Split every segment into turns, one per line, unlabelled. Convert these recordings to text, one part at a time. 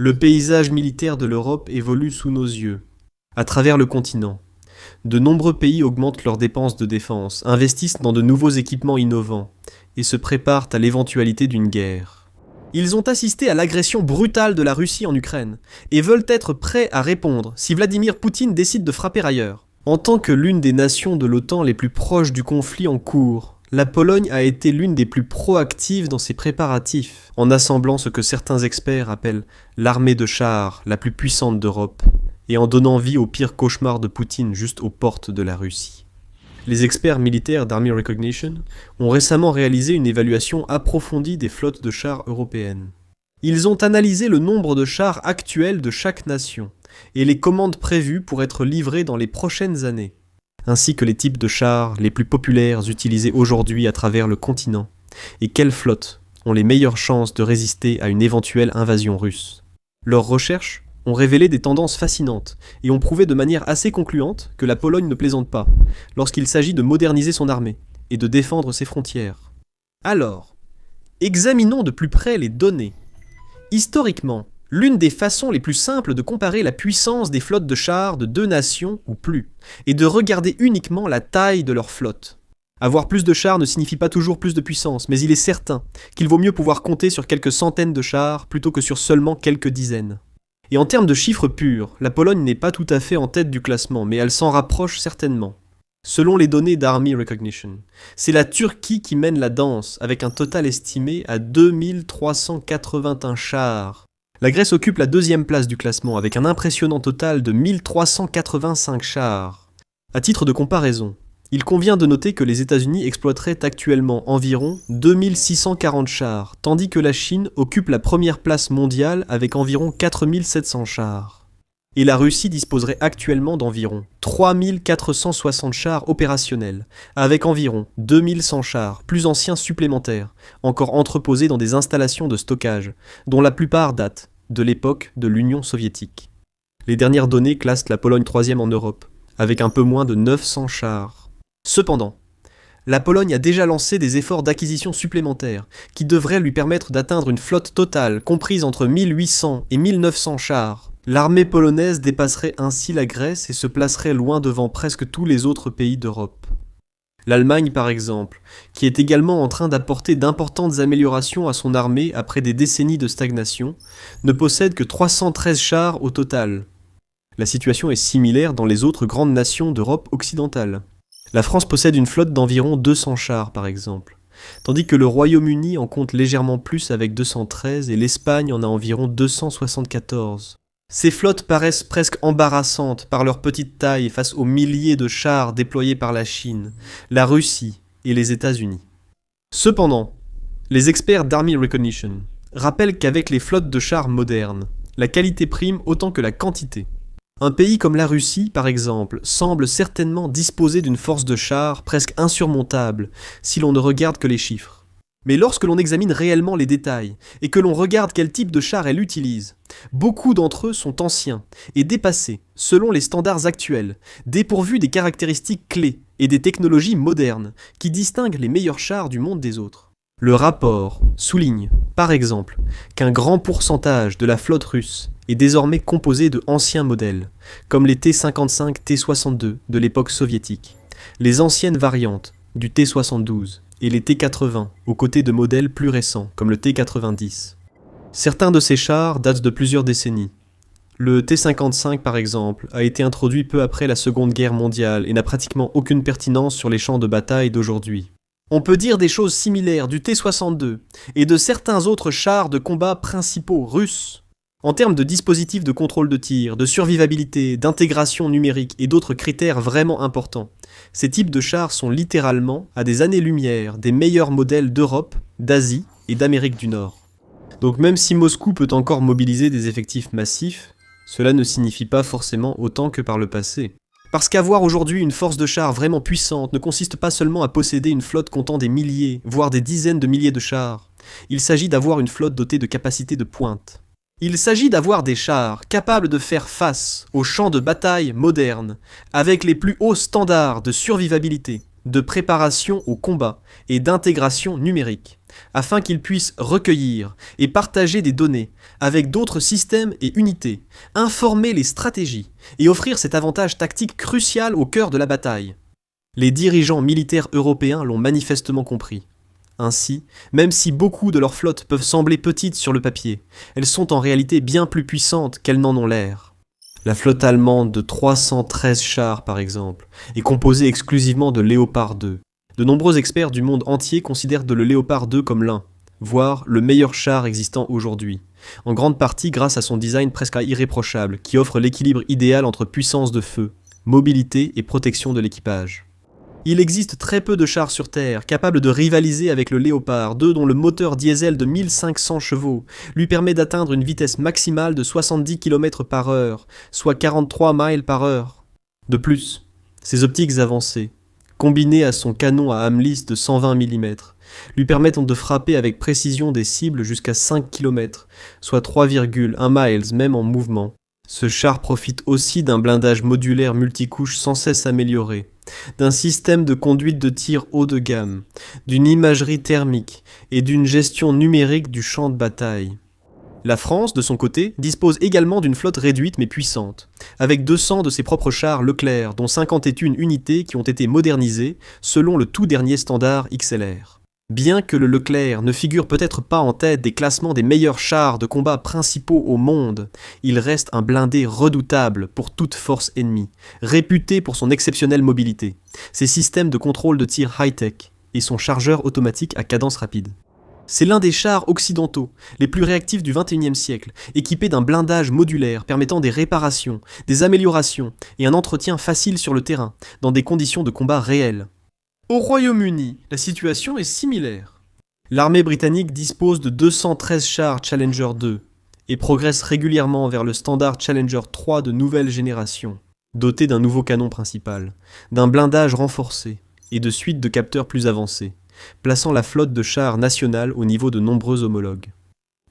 Le paysage militaire de l'Europe évolue sous nos yeux. À travers le continent, de nombreux pays augmentent leurs dépenses de défense, investissent dans de nouveaux équipements innovants et se préparent à l'éventualité d'une guerre. Ils ont assisté à l'agression brutale de la Russie en Ukraine et veulent être prêts à répondre si Vladimir Poutine décide de frapper ailleurs. En tant que l'une des nations de l'OTAN les plus proches du conflit en cours, la Pologne a été l'une des plus proactives dans ses préparatifs, en assemblant ce que certains experts appellent l'armée de chars la plus puissante d'Europe, et en donnant vie au pire cauchemar de Poutine juste aux portes de la Russie. Les experts militaires d'Army Recognition ont récemment réalisé une évaluation approfondie des flottes de chars européennes. Ils ont analysé le nombre de chars actuels de chaque nation, et les commandes prévues pour être livrées dans les prochaines années, ainsi que les types de chars les plus populaires utilisés aujourd'hui à travers le continent, et quelles flottes ont les meilleures chances de résister à une éventuelle invasion russe. Leurs recherches ont révélé des tendances fascinantes, et ont prouvé de manière assez concluante que la Pologne ne plaisante pas, lorsqu'il s'agit de moderniser son armée, et de défendre ses frontières. Alors, examinons de plus près les données. Historiquement, l'une des façons les plus simples de comparer la puissance des flottes de chars de deux nations ou plus est de regarder uniquement la taille de leur flotte. Avoir plus de chars ne signifie pas toujours plus de puissance, mais il est certain qu'il vaut mieux pouvoir compter sur quelques centaines de chars plutôt que sur seulement quelques dizaines. Et en termes de chiffres purs, la Pologne n'est pas tout à fait en tête du classement, mais elle s'en rapproche certainement. Selon les données d'Army Recognition, c'est la Turquie qui mène la danse, avec un total estimé à 2381 chars. La Grèce occupe la deuxième place du classement avec un impressionnant total de 1385 chars. À titre de comparaison, il convient de noter que les États-Unis exploiteraient actuellement environ 2640 chars, tandis que la Chine occupe la première place mondiale avec environ 4700 chars. Et la Russie disposerait actuellement d'environ 3460 chars opérationnels, avec environ 2100 chars plus anciens supplémentaires, encore entreposés dans des installations de stockage, dont la plupart datent de l'époque de l'Union soviétique. Les dernières données classent la Pologne 3e en Europe, avec un peu moins de 900 chars. Cependant, la Pologne a déjà lancé des efforts d'acquisition supplémentaires, qui devraient lui permettre d'atteindre une flotte totale comprise entre 1800 et 1900 chars. L'armée polonaise dépasserait ainsi la Grèce et se placerait loin devant presque tous les autres pays d'Europe. L'Allemagne, par exemple, qui est également en train d'apporter d'importantes améliorations à son armée après des décennies de stagnation, ne possède que 313 chars au total. La situation est similaire dans les autres grandes nations d'Europe occidentale. La France possède une flotte d'environ 200 chars, par exemple, tandis que le Royaume-Uni en compte légèrement plus avec 213 et l'Espagne en a environ 274. Ces flottes paraissent presque embarrassantes par leur petite taille face aux milliers de chars déployés par la Chine, la Russie et les États-Unis. Cependant, les experts d'Army Recognition rappellent qu'avec les flottes de chars modernes, la qualité prime autant que la quantité. Un pays comme la Russie, par exemple, semble certainement disposer d'une force de chars presque insurmontable si l'on ne regarde que les chiffres. Mais lorsque l'on examine réellement les détails et que l'on regarde quel type de char elle utilise, beaucoup d'entre eux sont anciens et dépassés selon les standards actuels, dépourvus des caractéristiques clés et des technologies modernes qui distinguent les meilleurs chars du monde des autres. Le rapport souligne, par exemple, qu'un grand pourcentage de la flotte russe est désormais composé de anciens modèles, comme les T-55, T-62 de l'époque soviétique, les anciennes variantes du T-72, et les T-80, aux côtés de modèles plus récents, comme le T-90. Certains de ces chars datent de plusieurs décennies. Le T-55, par exemple, a été introduit peu après la Seconde Guerre mondiale et n'a pratiquement aucune pertinence sur les champs de bataille d'aujourd'hui. On peut dire des choses similaires du T-62 et de certains autres chars de combat principaux russes. En termes de dispositifs de contrôle de tir, de survivabilité, d'intégration numérique et d'autres critères vraiment importants, ces types de chars sont littéralement à des années-lumière des meilleurs modèles d'Europe, d'Asie et d'Amérique du Nord. Donc même si Moscou peut encore mobiliser des effectifs massifs, cela ne signifie pas forcément autant que par le passé. Parce qu'avoir aujourd'hui une force de chars vraiment puissante ne consiste pas seulement à posséder une flotte comptant des milliers, voire des dizaines de milliers de chars. Il s'agit d'avoir une flotte dotée de capacités de pointe. Il s'agit d'avoir des chars capables de faire face aux champs de bataille modernes, avec les plus hauts standards de survivabilité, de préparation au combat et d'intégration numérique, afin qu'ils puissent recueillir et partager des données avec d'autres systèmes et unités, informer les stratégies et offrir cet avantage tactique crucial au cœur de la bataille. Les dirigeants militaires européens l'ont manifestement compris. Ainsi, même si beaucoup de leurs flottes peuvent sembler petites sur le papier, elles sont en réalité bien plus puissantes qu'elles n'en ont l'air. La flotte allemande de 313 chars, par exemple, est composée exclusivement de Léopard 2. De nombreux experts du monde entier considèrent le Léopard 2 comme l'un, voire le meilleur char existant aujourd'hui, en grande partie grâce à son design presque irréprochable, qui offre l'équilibre idéal entre puissance de feu, mobilité et protection de l'équipage. Il existe très peu de chars sur Terre capables de rivaliser avec le Léopard 2 dont le moteur diesel de 1500 chevaux lui permet d'atteindre une vitesse maximale de 70 km/h, soit 43 miles par heure. De plus, ses optiques avancées, combinées à son canon à âme lisse de 120 mm, lui permettent de frapper avec précision des cibles jusqu'à 5 km, soit 3,1 miles même en mouvement. Ce char profite aussi d'un blindage modulaire multicouche sans cesse amélioré, d'un système de conduite de tir haut de gamme, d'une imagerie thermique et d'une gestion numérique du champ de bataille. La France, de son côté, dispose également d'une flotte réduite mais puissante, avec 200 de ses propres chars Leclerc, dont 51 unités qui ont été modernisées selon le tout dernier standard XLR. Bien que le Leclerc ne figure peut-être pas en tête des classements des meilleurs chars de combat principaux au monde, il reste un blindé redoutable pour toute force ennemie, réputé pour son exceptionnelle mobilité, ses systèmes de contrôle de tir high-tech et son chargeur automatique à cadence rapide. C'est l'un des chars occidentaux les plus réactifs du XXIe siècle, équipé d'un blindage modulaire permettant des réparations, des améliorations et un entretien facile sur le terrain, dans des conditions de combat réelles. Au Royaume-Uni, la situation est similaire. L'armée britannique dispose de 213 chars Challenger 2 et progresse régulièrement vers le standard Challenger 3 de nouvelle génération, doté d'un nouveau canon principal, d'un blindage renforcé et de suites de capteurs plus avancés, plaçant la flotte de chars nationale au niveau de nombreux homologues.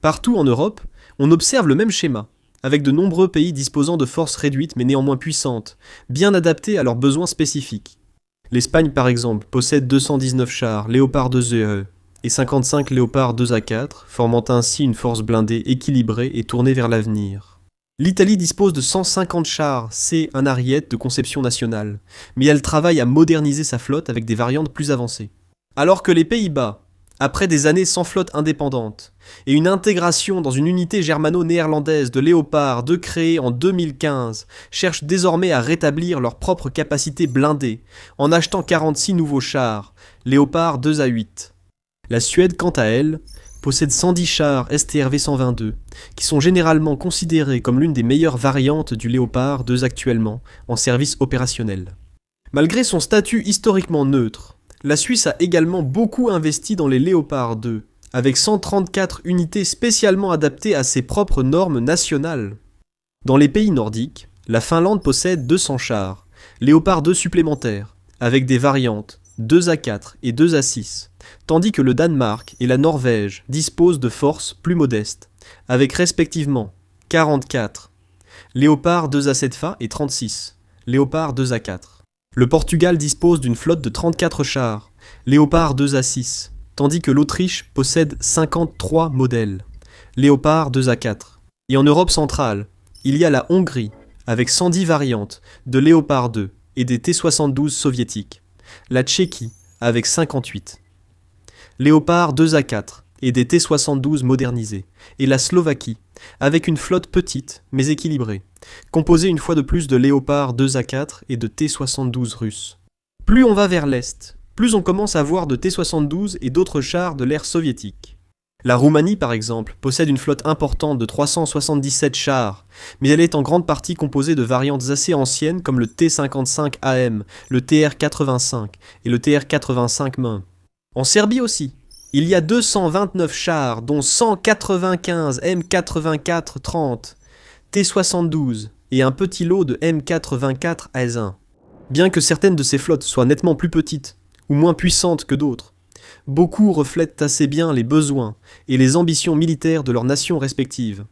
Partout en Europe, on observe le même schéma, avec de nombreux pays disposant de forces réduites mais néanmoins puissantes, bien adaptées à leurs besoins spécifiques. L'Espagne, par exemple, possède 219 chars Léopard 2E et 55 Léopard 2A4, formant ainsi une force blindée équilibrée et tournée vers l'avenir. L'Italie dispose de 150 chars C1 Ariete de conception nationale, mais elle travaille à moderniser sa flotte avec des variantes plus avancées. Alors que les Pays-Bas, après des années sans flotte indépendante, et une intégration dans une unité germano-néerlandaise de Léopard 2 créée en 2015, cherchent désormais à rétablir leur propre capacité blindée, en achetant 46 nouveaux chars, Léopard 2A8. La Suède, quant à elle, possède 110 chars STRV 122, qui sont généralement considérés comme l'une des meilleures variantes du Léopard 2 actuellement, en service opérationnel. Malgré son statut historiquement neutre, la Suisse a également beaucoup investi dans les Léopard 2, avec 134 unités spécialement adaptées à ses propres normes nationales. Dans les pays nordiques, la Finlande possède 200 chars, Léopard 2 supplémentaires, avec des variantes 2A4 et 2A6, tandis que le Danemark et la Norvège disposent de forces plus modestes, avec respectivement 44, Léopard 2A7FA et 36, Léopard 2A4. Le Portugal dispose d'une flotte de 34 chars, Léopard 2A6, tandis que l'Autriche possède 53 modèles, Léopard 2A4. Et en Europe centrale, il y a la Hongrie, avec 110 variantes de Léopard 2 et des T-72 soviétiques, la Tchéquie, avec 58, Léopard 2A4 et des T-72 modernisés, et la Slovaquie, avec une flotte petite mais équilibrée, composée une fois de plus de Léopard 2A4 et de T-72 russes. Plus on va vers l'est, plus on commence à voir de T-72 et d'autres chars de l'ère soviétique. La Roumanie, par exemple, possède une flotte importante de 377 chars, mais elle est en grande partie composée de variantes assez anciennes comme le T-55AM, le TR-85 et le TR-85-ME. En Serbie aussi, il y a 229 chars, dont 195 M84-30, T-72 et un petit lot de M84-AS1. Bien que certaines de ces flottes soient nettement plus petites ou moins puissantes que d'autres, beaucoup reflètent assez bien les besoins et les ambitions militaires de leurs nations respectives.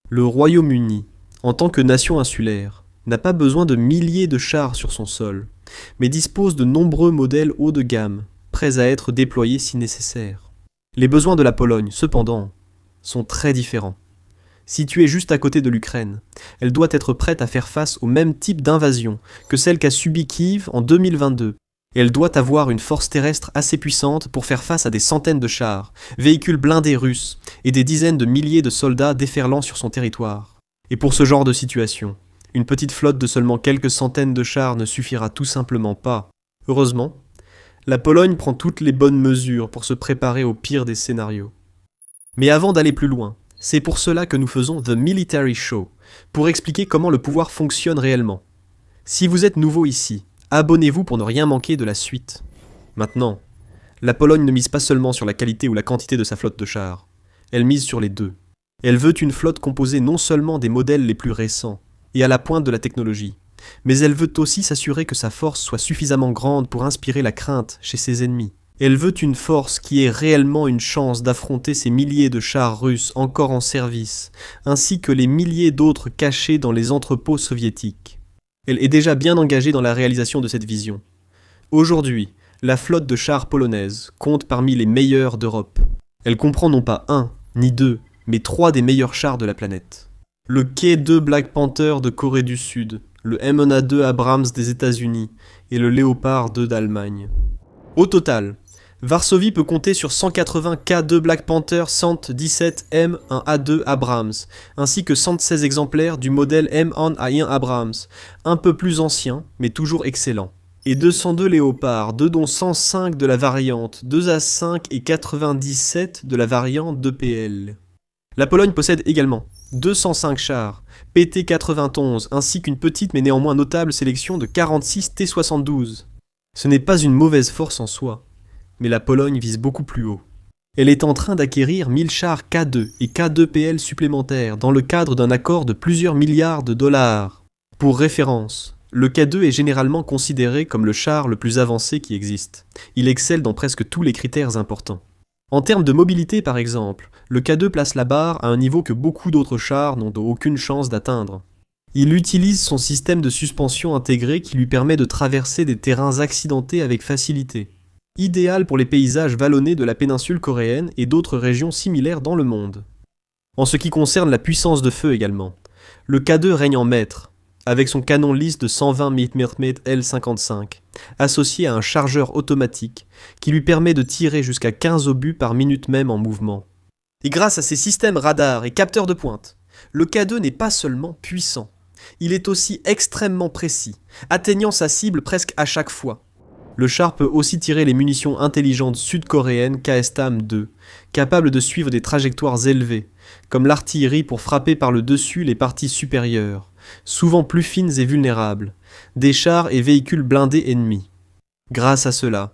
Le Royaume-Uni, en tant que nation insulaire, n'a pas besoin de milliers de chars sur son sol, mais dispose de nombreux modèles haut de gamme, prêts à être déployés si nécessaire. Les besoins de la Pologne, cependant, sont très différents. Située juste à côté de l'Ukraine, elle doit être prête à faire face au même type d'invasion que celle qu'a subie Kiev en 2022. Et elle doit avoir une force terrestre assez puissante pour faire face à des centaines de chars, véhicules blindés russes et des dizaines de milliers de soldats déferlant sur son territoire. Et pour ce genre de situation, une petite flotte de seulement quelques centaines de chars ne suffira tout simplement pas. Heureusement, la Pologne prend toutes les bonnes mesures pour se préparer au pire des scénarios. Mais avant d'aller plus loin, c'est pour cela que nous faisons The Military Show, pour expliquer comment le pouvoir fonctionne réellement. Si vous êtes nouveau ici, abonnez-vous pour ne rien manquer de la suite. Maintenant, la Pologne ne mise pas seulement sur la qualité ou la quantité de sa flotte de chars, elle mise sur les deux. Elle veut une flotte composée non seulement des modèles les plus récents et à la pointe de la technologie, mais elle veut aussi s'assurer que sa force soit suffisamment grande pour inspirer la crainte chez ses ennemis. Elle veut une force qui ait réellement une chance d'affronter ces milliers de chars russes encore en service, ainsi que les milliers d'autres cachés dans les entrepôts soviétiques. Elle est déjà bien engagée dans la réalisation de cette vision. Aujourd'hui, la flotte de chars polonaise compte parmi les meilleures d'Europe. Elle comprend non pas un, ni deux, mais 3 des meilleurs chars de la planète. Le K2 Black Panther de Corée du Sud, le M1A2 Abrams des États-Unis et le Léopard 2 d'Allemagne. Au total, Varsovie peut compter sur 180 K2 Black Panther 117 M1A2 Abrams, ainsi que 116 exemplaires du modèle M1A1 Abrams, un peu plus ancien, mais toujours excellent, et 202 Léopard, 2 dont 105 de la variante 2A5 et 97 de la variante 2PL. La Pologne possède également 205 chars, PT-91, ainsi qu'une petite mais néanmoins notable sélection de 46 T-72. Ce n'est pas une mauvaise force en soi, mais la Pologne vise beaucoup plus haut. Elle est en train d'acquérir 1000 chars K2 et K2PL supplémentaires dans le cadre d'un accord de plusieurs milliards de dollars. Pour référence, le K2 est généralement considéré comme le char le plus avancé qui existe. Il excelle dans presque tous les critères importants. En termes de mobilité par exemple, le K2 place la barre à un niveau que beaucoup d'autres chars n'ont aucune chance d'atteindre. Il utilise son système de suspension intégré qui lui permet de traverser des terrains accidentés avec facilité. Idéal pour les paysages vallonnés de la péninsule coréenne et d'autres régions similaires dans le monde. En ce qui concerne la puissance de feu également, le K2 règne en maître, avec son canon lisse de 120 mm L55, associé à un chargeur automatique qui lui permet de tirer jusqu'à 15 obus par minute même en mouvement. Et grâce à ses systèmes radars et capteurs de pointe, le K2 n'est pas seulement puissant, il est aussi extrêmement précis, atteignant sa cible presque à chaque fois. Le char peut aussi tirer les munitions intelligentes sud-coréennes KSTAM-2, capables de suivre des trajectoires élevées, comme l'artillerie pour frapper par le dessus les parties supérieures, souvent plus fines et vulnérables, des chars et véhicules blindés ennemis. Grâce à cela,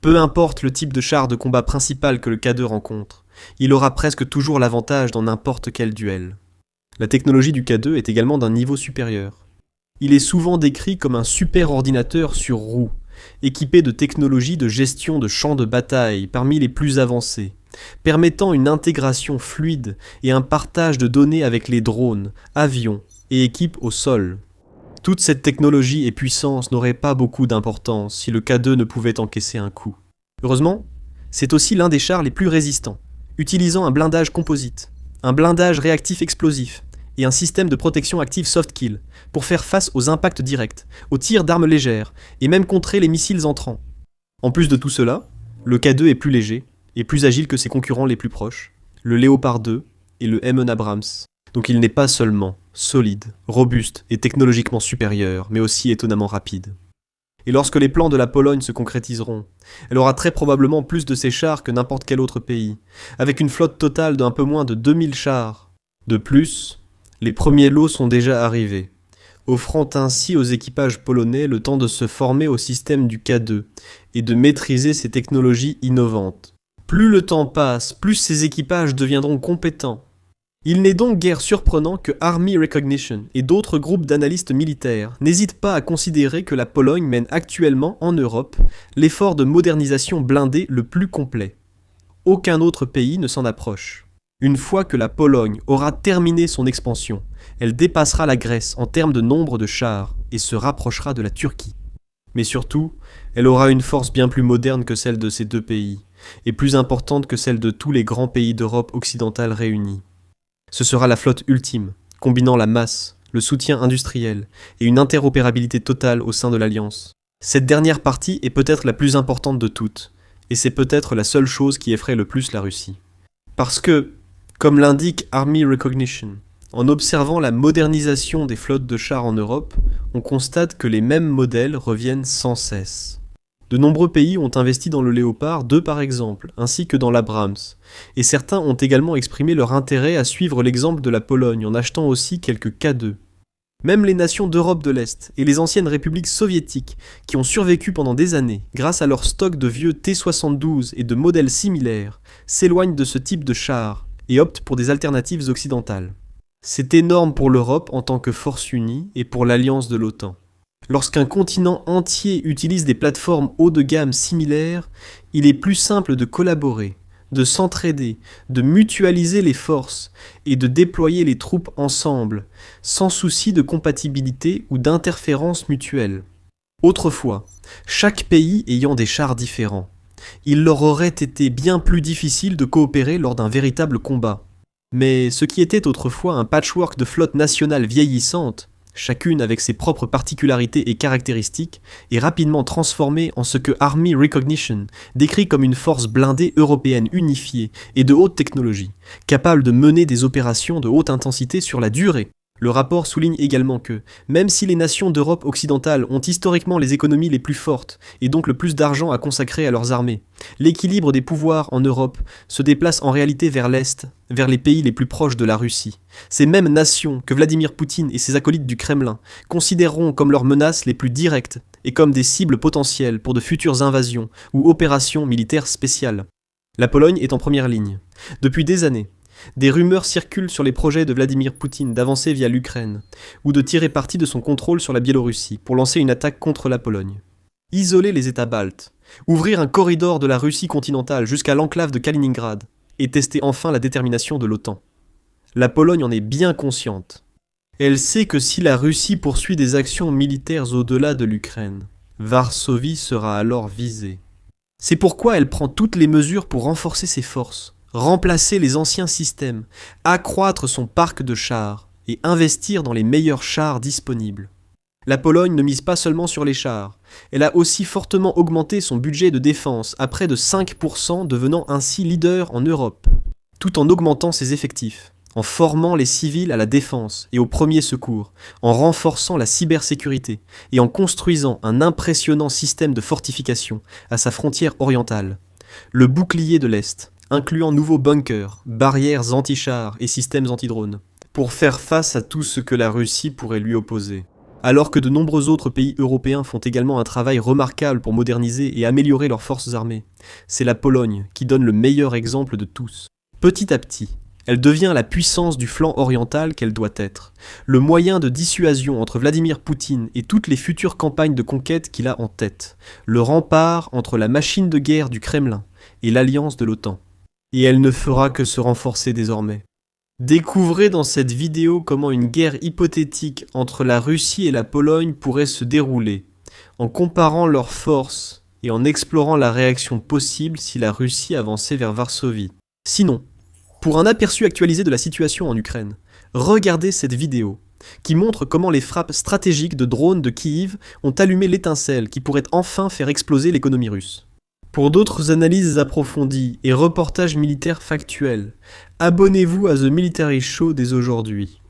peu importe le type de char de combat principal que le K2 rencontre, il aura presque toujours l'avantage dans n'importe quel duel. La technologie du K2 est également d'un niveau supérieur. Il est souvent décrit comme un super ordinateur sur roues, équipé de technologies de gestion de champs de bataille parmi les plus avancées, permettant une intégration fluide et un partage de données avec les drones, avions et équipes au sol. Toute cette technologie et puissance n'aurait pas beaucoup d'importance si le K2 ne pouvait encaisser un coup. Heureusement, c'est aussi l'un des chars les plus résistants, utilisant un blindage composite, un blindage réactif explosif et un système de protection active soft kill pour faire face aux impacts directs, aux tirs d'armes légères et même contrer les missiles entrants. En plus de tout cela, le K2 est plus léger et plus agile que ses concurrents les plus proches, le Léopard 2 et le M1 Abrams. Donc il n'est pas seulement solide, robuste et technologiquement supérieur, mais aussi étonnamment rapide. Et lorsque les plans de la Pologne se concrétiseront, elle aura très probablement plus de ces chars que n'importe quel autre pays, avec une flotte totale d'un peu moins de 2000 chars. De plus, les premiers lots sont déjà arrivés, offrant ainsi aux équipages polonais le temps de se former au système du K2 et de maîtriser ces technologies innovantes. Plus le temps passe, plus ces équipages deviendront compétents. Il n'est donc guère surprenant que Army Recognition et d'autres groupes d'analystes militaires n'hésitent pas à considérer que la Pologne mène actuellement en Europe l'effort de modernisation blindée le plus complet. Aucun autre pays ne s'en approche. Une fois que la Pologne aura terminé son expansion, elle dépassera la Grèce en termes de nombre de chars et se rapprochera de la Turquie. Mais surtout, elle aura une force bien plus moderne que celle de ces deux pays, et plus importante que celle de tous les grands pays d'Europe occidentale réunis. Ce sera la flotte ultime, combinant la masse, le soutien industriel et une interopérabilité totale au sein de l'Alliance. Cette dernière partie est peut-être la plus importante de toutes, et c'est peut-être la seule chose qui effraie le plus la Russie. Parce que, comme l'indique Army Recognition, en observant la modernisation des flottes de chars en Europe, on constate que les mêmes modèles reviennent sans cesse. De nombreux pays ont investi dans le Léopard 2 par exemple, ainsi que dans l'Abrams, et certains ont également exprimé leur intérêt à suivre l'exemple de la Pologne en achetant aussi quelques K2. Même les nations d'Europe de l'Est et les anciennes républiques soviétiques, qui ont survécu pendant des années grâce à leur stock de vieux T-72 et de modèles similaires, s'éloignent de ce type de chars et optent pour des alternatives occidentales. C'est énorme pour l'Europe en tant que force unie et pour l'alliance de l'OTAN. Lorsqu'un continent entier utilise des plateformes haut de gamme similaires, il est plus simple de collaborer, de s'entraider, de mutualiser les forces et de déployer les troupes ensemble, sans souci de compatibilité ou d'interférence mutuelle. Autrefois, chaque pays ayant des chars différents, il leur aurait été bien plus difficile de coopérer lors d'un véritable combat. Mais ce qui était autrefois un patchwork de flottes nationales vieillissantes, chacune avec ses propres particularités et caractéristiques, est rapidement transformé en ce que Army Recognition décrit comme une force blindée européenne unifiée et de haute technologie, capable de mener des opérations de haute intensité sur la durée. Le rapport souligne également que, même si les nations d'Europe occidentale ont historiquement les économies les plus fortes et donc le plus d'argent à consacrer à leurs armées, l'équilibre des pouvoirs en Europe se déplace en réalité vers l'Est, vers les pays les plus proches de la Russie. Ces mêmes nations que Vladimir Poutine et ses acolytes du Kremlin considéreront comme leurs menaces les plus directes et comme des cibles potentielles pour de futures invasions ou opérations militaires spéciales. La Pologne est en première ligne. Depuis des années, des rumeurs circulent sur les projets de Vladimir Poutine d'avancer via l'Ukraine, ou de tirer parti de son contrôle sur la Biélorussie pour lancer une attaque contre la Pologne. Isoler les États baltes, ouvrir un corridor de la Russie continentale jusqu'à l'enclave de Kaliningrad, et tester enfin la détermination de l'OTAN. La Pologne en est bien consciente. Elle sait que si la Russie poursuit des actions militaires au-delà de l'Ukraine, Varsovie sera alors visée. C'est pourquoi elle prend toutes les mesures pour renforcer ses forces, remplacer les anciens systèmes, accroître son parc de chars et investir dans les meilleurs chars disponibles. La Pologne ne mise pas seulement sur les chars, elle a aussi fortement augmenté son budget de défense à près de 5%, devenant ainsi leader en Europe, tout en augmentant ses effectifs, en formant les civils à la défense et aux premiers secours, en renforçant la cybersécurité et en construisant un impressionnant système de fortification à sa frontière orientale, le bouclier de l'Est, incluant nouveaux bunkers, barrières anti-chars et systèmes anti-drones, pour faire face à tout ce que la Russie pourrait lui opposer. Alors que de nombreux autres pays européens font également un travail remarquable pour moderniser et améliorer leurs forces armées, c'est la Pologne qui donne le meilleur exemple de tous. Petit à petit, elle devient la puissance du flanc oriental qu'elle doit être, le moyen de dissuasion entre Vladimir Poutine et toutes les futures campagnes de conquête qu'il a en tête, le rempart entre la machine de guerre du Kremlin et l'alliance de l'OTAN. Et elle ne fera que se renforcer désormais. Découvrez dans cette vidéo comment une guerre hypothétique entre la Russie et la Pologne pourrait se dérouler, en comparant leurs forces et en explorant la réaction possible si la Russie avançait vers Varsovie. Sinon, pour un aperçu actualisé de la situation en Ukraine, regardez cette vidéo, qui montre comment les frappes stratégiques de drones de Kiev ont allumé l'étincelle qui pourrait enfin faire exploser l'économie russe. Pour d'autres analyses approfondies et reportages militaires factuels, abonnez-vous à The Military Show dès aujourd'hui.